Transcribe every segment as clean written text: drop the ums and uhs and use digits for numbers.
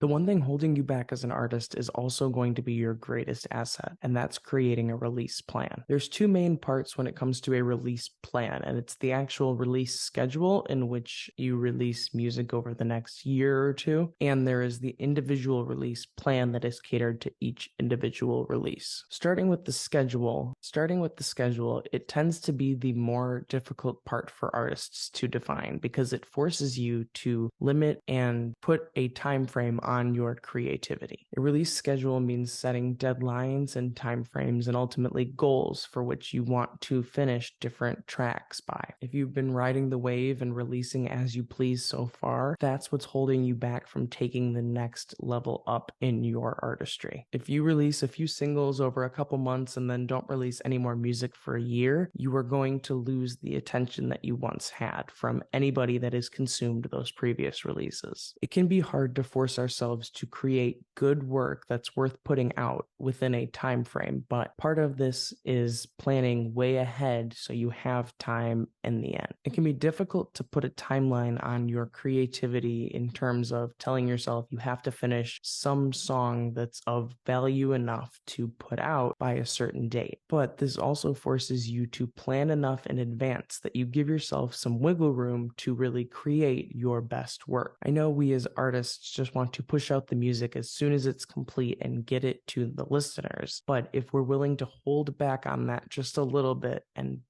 The one thing holding you back as an artist is also going to be your greatest asset, and that's creating a release plan. There's two main parts when it comes to a release plan, and it's the actual release schedule in which you release music over the next year or two, and there is the individual release plan that is catered to each individual release. Starting with the schedule, it tends to be the more difficult part for artists to define because it forces you to limit and put a time frame on your creativity. A release schedule means setting deadlines and timeframes and ultimately goals for which you want to finish different tracks by. If you've been riding the wave and releasing as you please so far, that's what's holding you back from taking the next level up in your artistry. If you release a few singles over a couple months and then don't release any more music for a year, you are going to lose the attention that you once had from anybody that has consumed those previous releases. It can be hard to force ourselves to create good work that's worth putting out within a time frame, but part of this is planning way ahead so you have time in the end. It can be difficult to put a timeline on your creativity in terms of telling yourself you have to finish some song that's of value enough to put out by a certain date. But this also forces you to plan enough in advance that you give yourself some wiggle room to really create your best work. I know we as artists just want to push out the music as soon as it's complete and get it to the listeners. But if we're willing to hold back on that just a little bit and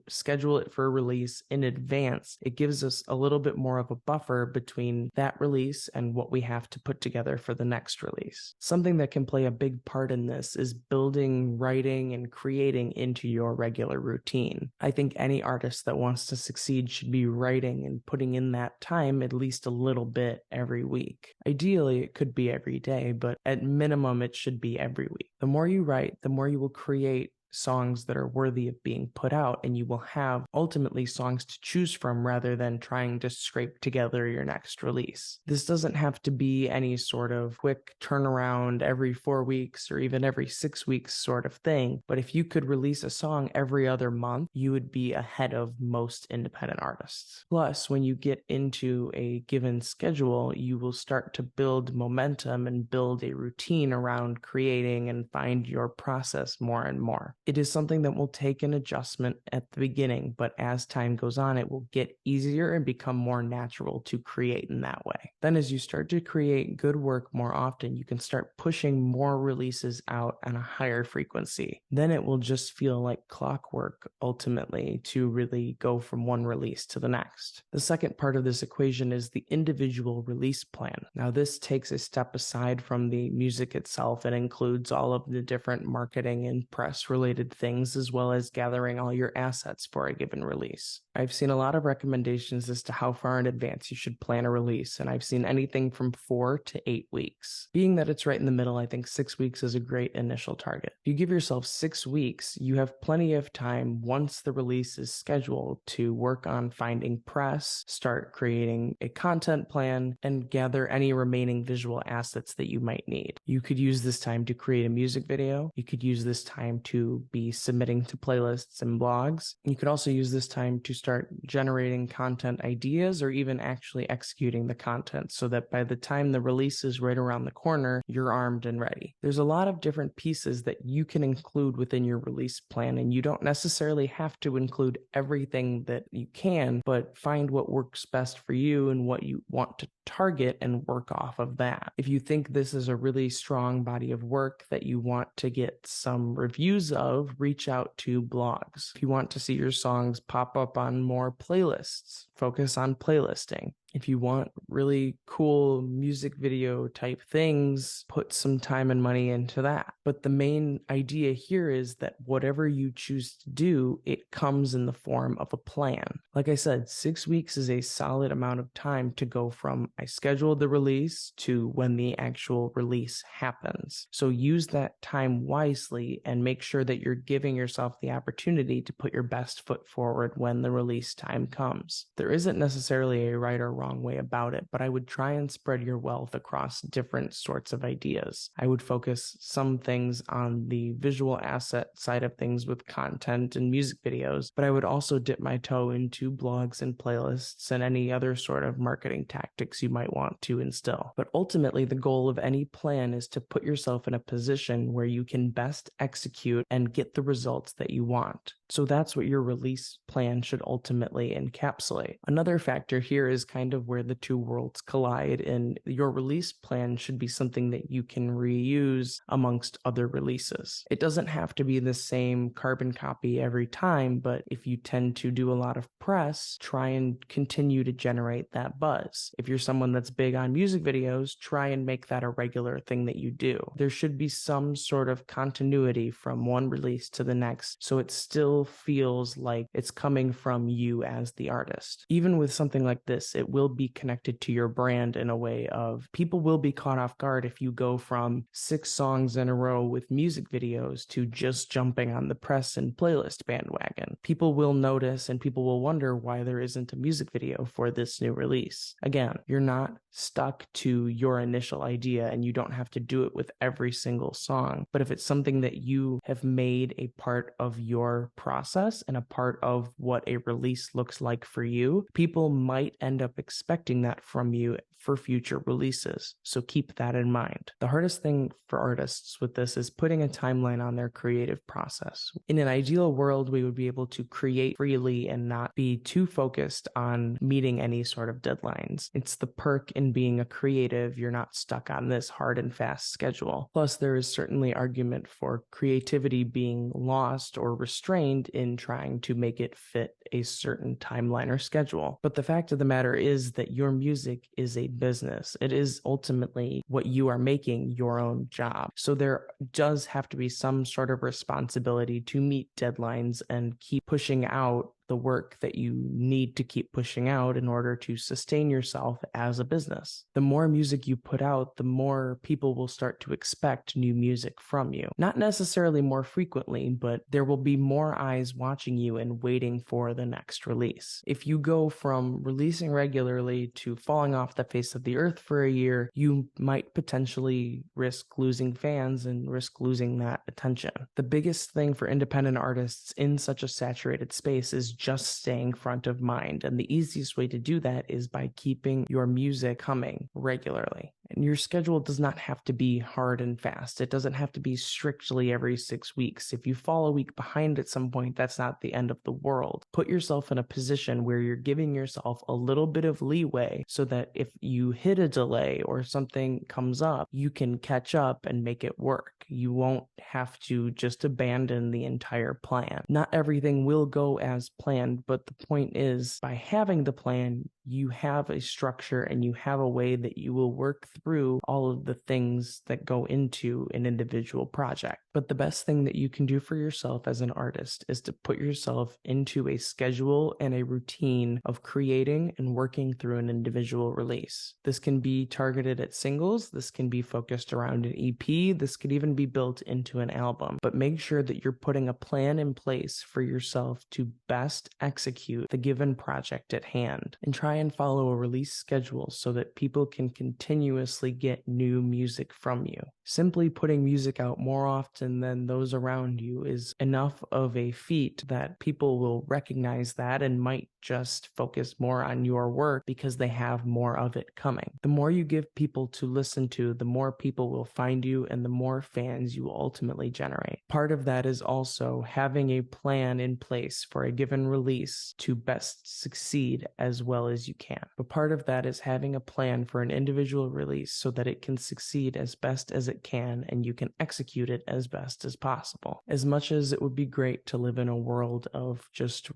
schedule it for a release in advance, it gives us a little bit more of a buffer between that release and what we have to put together for the next release. Something that can play a big part in this is building, writing, and creating into your regular routine. I think any artist that wants to succeed should be writing and putting in that time at least a little bit every week. Ideally, it could be every day, but at minimum, it should be every week. The more you write, the more you will create songs that are worthy of being put out, and you will have ultimately songs to choose from rather than trying to scrape together your next release. This doesn't have to be any sort of quick turnaround every 4 weeks or even every 6 weeks sort of thing, but if you could release a song every other month, you would be ahead of most independent artists. Plus, when you get into a given schedule, you will start to build momentum and build a routine around creating and find your process more and more. It is something that will take an adjustment at the beginning, but as time goes on, it will get easier and become more natural to create in that way. Then as you start to create good work more often, you can start pushing more releases out on a higher frequency. Then it will just feel like clockwork ultimately to really go from one release to the next. The second part of this equation is the individual release plan. Now this takes a step aside from the music itself and includes all of the different marketing and press related things, as well as gathering all your assets for a given release. I've seen a lot of recommendations as to how far in advance you should plan a release, and I've seen anything from 4 to 8 weeks. Being that it's right in the middle, I think 6 weeks is a great initial target. If you give yourself 6 weeks, you have plenty of time once the release is scheduled to work on finding press, start creating a content plan, and gather any remaining visual assets that you might need. You could use this time to create a music video. You could use this time to be submitting to playlists and blogs. You could also use this time to start generating content ideas or even actually executing the content so that by the time the release is right around the corner, you're armed and ready. There's a lot of different pieces that you can include within your release plan, and you don't necessarily have to include everything that you can, but find what works best for you and what you want to target and work off of that. If you think this is a really strong body of work that you want to get some reviews of, reach out to blogs. If you want to see your songs pop up on more playlists, focus on playlisting. If you want really cool music video type things, put some time and money into that. But the main idea here is that whatever you choose to do, it comes in the form of a plan. Like I said, 6 weeks is a solid amount of time to go from I scheduled the release to when the actual release happens. So use that time wisely and make sure that you're giving yourself the opportunity to put your best foot forward when the release time comes. There isn't necessarily a right or wrong wrong way about it, but I would try and spread your wealth across different sorts of ideas. I would focus some things on the visual asset side of things with content and music videos, but I would also dip my toe into blogs and playlists and any other sort of marketing tactics you might want to instill. But ultimately, the goal of any plan is to put yourself in a position where you can best execute and get the results that you want. So that's what your release plan should ultimately encapsulate. Another factor here is kind of where the two worlds collide, and your release plan should be something that you can reuse amongst other releases. It doesn't have to be the same carbon copy every time, but if you tend to do a lot of press, try and continue to generate that buzz. If you're someone that's big on music videos, try and make that a regular thing that you do. There should be some sort of continuity from one release to the next, so it still feels like it's coming from you as the artist. Even with something like this, it will be connected to your brand in a way of people will be caught off guard if you go from 6 songs in a row with music videos to just jumping on the press and playlist bandwagon. People will notice and people will wonder why there isn't a music video for this new release. Again, you're not stuck to your initial idea and you don't have to do it with every single song. But if it's something that you have made a part of your process and a part of what a release looks like for you, people might end up expecting that from you for future releases. So keep that in mind. The hardest thing for artists with this is putting a timeline on their creative process. In an ideal world, we would be able to create freely and not be too focused on meeting any sort of deadlines. It's the perk in being a creative. You're not stuck on this hard and fast schedule. Plus, there is certainly argument for creativity being lost or restrained in trying to make it fit a certain timeline or schedule. But the fact of the matter is that your music is a business. It is ultimately what you are making your own job. So there does have to be some sort of responsibility to meet deadlines and keep pushing out the work that you need to keep pushing out in order to sustain yourself as a business. The more music you put out, the more people will start to expect new music from you. Not necessarily more frequently, but there will be more eyes watching you and waiting for the next release. If you go from releasing regularly to falling off the face of the earth for a year, you might potentially risk losing fans and risk losing that attention. The biggest thing for independent artists in such a saturated space is just staying front of mind. And the easiest way to do that is by keeping your music coming regularly. And your schedule does not have to be hard and fast. It doesn't have to be strictly every 6 weeks. If you fall a week behind at some point, that's not the end of the world. Put yourself in a position where you're giving yourself a little bit of leeway so that if you hit a delay or something comes up, you can catch up and make it work. You won't have to just abandon the entire plan. Not everything will go as planned, but the point is, by having the plan, you have a structure and you have a way that you will work through all of the things that go into an individual project. But the best thing that you can do for yourself as an artist is to put yourself into a schedule and a routine of creating and working through an individual release. This can be targeted at singles, this can be focused around an EP, this could even be built into an album. But make sure that you're putting a plan in place for yourself to best execute the given project at hand, and try and follow a release schedule so that people can continuously get new music from you. Simply putting music out more often than those around you is enough of a feat that people will recognize that and might just focus more on your work because they have more of it coming. The more you give people to listen to, the more people will find you and the more fans you will ultimately generate. Part of that is also having a plan in place for a given release to best succeed as well as you can. But part of that is having a plan for an individual release so that it can succeed as best as it can and you can execute it as best as possible. As much as it would be great to live in a world of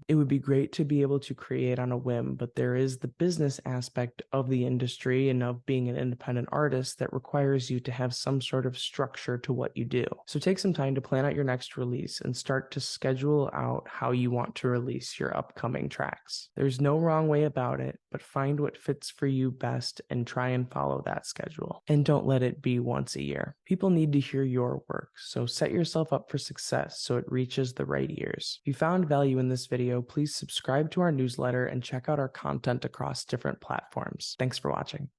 it would be great to be able to create on a whim, but there is the business aspect of the industry and of being an independent artist that requires you to have some sort of structure to what you do. So take some time to plan out your next release and start to schedule out how you want to release your upcoming tracks. There's no wrong way about it. it, but find what fits for you best and try and follow that schedule. And don't let it be once a year. People need to hear your work, so set yourself up for success so it reaches the right ears. If you found value in this video, please subscribe to our newsletter and check out our content across different platforms. Thanks for watching.